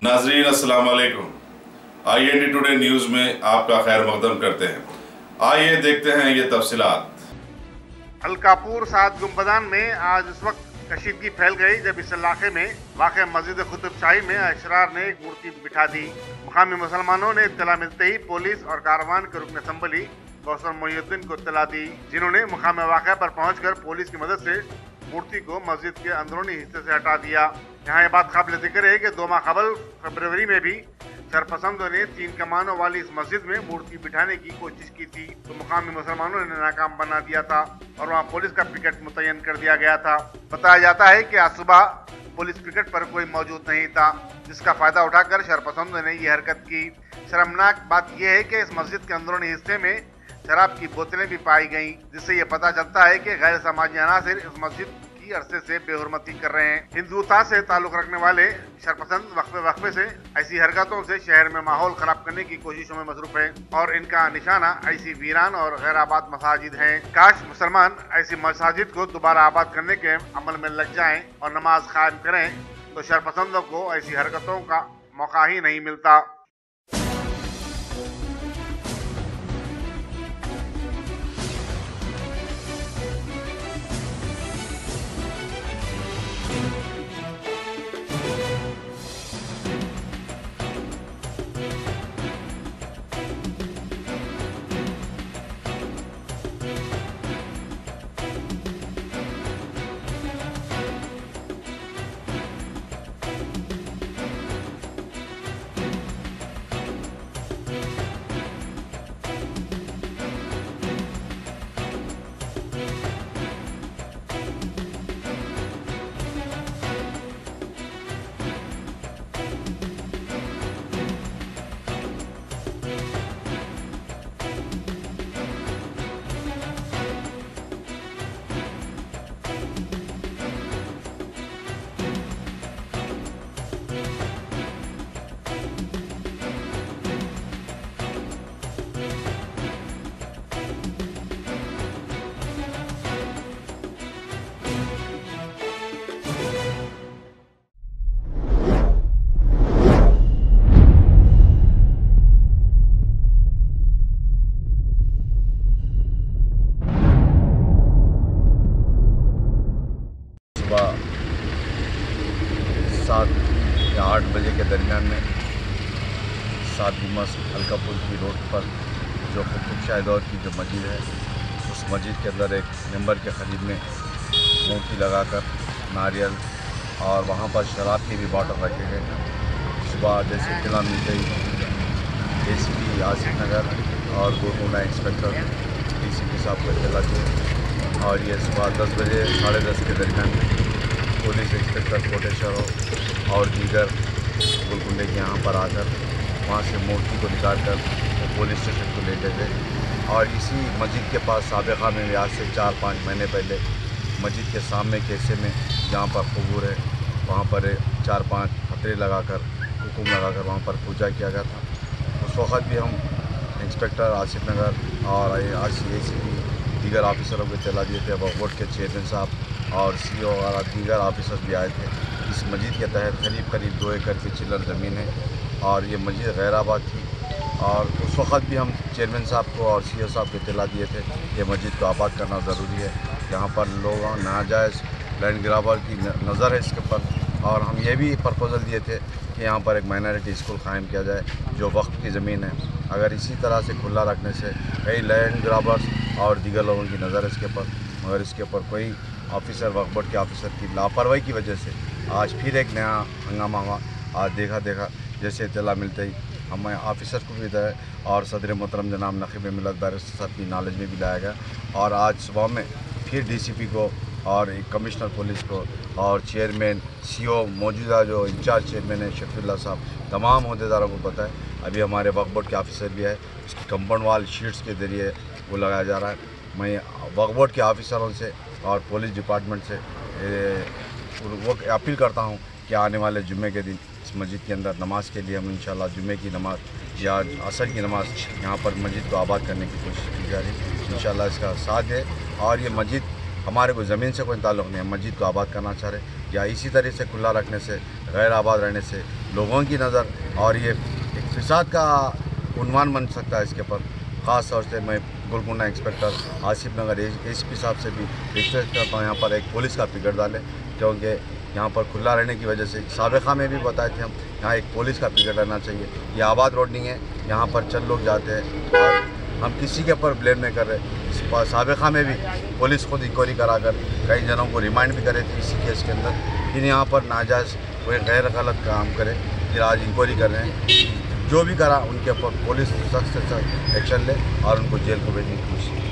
नाजरीन अस्सलाम वालेकुम। IND टुडे न्यूज़ में आपका खैर मकदम करते हैं। आइए देखते हैं ये तफसीलात। अलकापुर सात गुंबदान में आज उस वक्त कशीदगी फैल गई जब इस इलाके में वाक़ मस्जिद कुतुब शाही में अशरार ने एक मूर्ति बिठा दी। मुकामी मुसलमानों ने इत्तला मिलते ही पुलिस और कारवान के रुकन असम्बली कौसर मोहिउद्दीन को इत्तला दी, जिन्होंने मुकाम वाक़े पर पहुंचकर पुलिस की मदद से मूर्ति को मस्जिद के अंदरूनी हिस्से से हटा दिया। यहाँ ये बात काबिल जिक्र है कि 2 माह कबल फरवरी में भी शरपसंदों ने 3 कमानों वाली इस मस्जिद में मूर्ति बिठाने की कोशिश की थी, तो मुकामी मुसलमानों ने नाकाम बना दिया था और वहाँ पुलिस का पिकेट मुतय्यन कर दिया गया था। बताया जाता है कि आज सुबह पुलिस पिकेट पर कोई मौजूद नहीं था, जिसका फायदा उठाकर शरपसंदों ने ये हरकत की। शर्मनाक बात यह है कि इस मस्जिद के अंदरूनी हिस्से में शराब की बोतलें भी पाई गईं, जिससे ये पता चलता है कि गैर समाजी अनासिर इस मस्जिद की अरसे से बेहुरमती कर रहे हैं। हिंदुता से ताल्लुक रखने वाले शरपसंद वक्फे से ऐसी हरकतों से शहर में माहौल खराब करने की कोशिशों में मसरूफ है और इनका निशाना ऐसी वीरान और गैर आबाद मसाजिद हैं। काश मुसलमान ऐसी मसाजिद को दोबारा आबाद करने के अमल में लग जाएं और नमाज कायम करें, तो शरपसंदों को ऐसी हरकतों का मौका ही नहीं मिलता। सुबह 7 या 8 बजे के दरमियान में 7 गुम्बद अलकापुर की रोड पर जो कुतुब शाही दौर की जो मस्जिद है, उस मस्जिद के अंदर एक मेंबर के करीब में मूर्ति लगाकर नारियल और वहाँ पर शराब के भी बॉटल रखे गए। सुबह जैसे इत्तला मिल गई ACP आसिफ नगर और गोलकोंडा इंस्पेक्टर DCP साहब को इत्तला दी और ये सुबह 10 बजे 10:30 के दरमियान पुलिस इंस्पेक्टर कोटेश्वर और दीगर गोलकुंडे के यहाँ पर आकर वहाँ से मूर्ति को निकाल कर पुलिस स्टेशन को लेके गए और इसी मस्जिद के पास साबिक़ा में आज से 4-5 महीने पहले मस्जिद के सामने के हिस्से में जहाँ पर कबूर है, वहाँ पर 4-5 खतरे लगाकर हुक्म लगाकर वहाँ पर पूजा किया गया था। उस वक़्त भी हम इंस्पेक्टर आसिफ नगर और ACP दीगर ऑफिसरों को इत्तला दिए थे। वक्फ के चेयरमैन साहब और CO और दीगर ऑफिसर भी आए थे। इस मस्जिद के तहत करीब 2 एकड़ की चिल्लर ज़मीन है और ये मस्जिद गैर आबाद थी और उस वक़्त भी हम चेयरमैन साहब को और CO साहब को इत्तला दिए थे कि मस्जिद को आबाद करना ज़रूरी है। यहाँ पर लोगों नाजायज़ लैंड ग्राबर की नज़र है इसके ऊपर और हम ये भी प्रपोज़ल दिए थे कि यहाँ पर एक माइनॉरिटी स्कूल कायम किया जाए जो वक्फ की ज़मीन है। अगर इसी तरह से खुला रखने से कई लैंड ग्राबर्स और दीगर लोगों की नज़र है इसके ऊपर, मगर इसके ऊपर कोई ऑफिसर वक्फ बोर्ड के ऑफिसर की लापरवाही की वजह से आज फिर एक नया हंगामा हुआ। आज देखा जैसे इत्तला मिलते ही हमें ऑफिसर को भी दिया और सदर मोहतरम जनाब नकीब मिल्लत बैरिस्टर साहब की नॉलेज में भी लाया गया और आज सुबह में फिर DCP को और कमिश्नर पुलिस को और चेयरमैन CO मौजूदा जो इंचार्ज चेयरमैन है शफीउल्लाह साहब, तमाम अहदेदारों को पता है। अभी हमारे वक्फ बोर्ड के ऑफिसर भी है, उसकी कंपाउंड वाल शीट्स के ज़रिए वो लगाया जा रहा है। मैं वक्फ बोर्ड के ऑफिसरों से और पुलिस डिपार्टमेंट से वो अपील करता हूँ कि आने वाले जुम्मे के दिन इस मस्जिद के अंदर नमाज के लिए हम इंशाल्लाह जुम्मे की नमाज या असर की नमाज यहाँ पर मस्जिद को आबाद करने की कोशिश की जा रही है। इंशाल्लाह इसका साथ है और ये मस्जिद हमारे को ज़मीन से कोई ताल्लुक़ नहीं है, मस्जिद को आबाद करना चाह रहे या इसी तरह से खुला रखने से, गैर आबाद रहने से लोगों की नज़र और ये एक फिसाद का उन्वान बन सकता है। इसके ऊपर ख़ास तौर से मैं गोलकुंडा इंस्पेक्टर आसिफ नगर एसपी साहब से भी रिक्वेस्ट करता हूँ यहाँ पर एक पुलिस का पिकेट डालें, क्योंकि यहाँ पर खुला रहने की वजह से साबिक़ा में भी बताए थे हम, यहाँ एक पुलिस का पिकेट रहना चाहिए। ये आबाद रोड नहीं है, यहाँ पर चंद लोग जाते हैं और हम किसी के ऊपर ब्लेम नहीं कर रहे। इस पर साबिक़ा में भी पुलिस खुद इंक्वायरी कराकर कई जनों को रिमांड भी करे थे इसी केस के अंदर। फिर यहाँ पर नाजायज़ कोई गैर गलत काम करे, फिर आज इंक्वायरी कर रहे हैं। जो भी करा उनके ऊपर पुलिस सख्त से सख्त एक्शन ले और उनको जेल को भेजने की कोशिश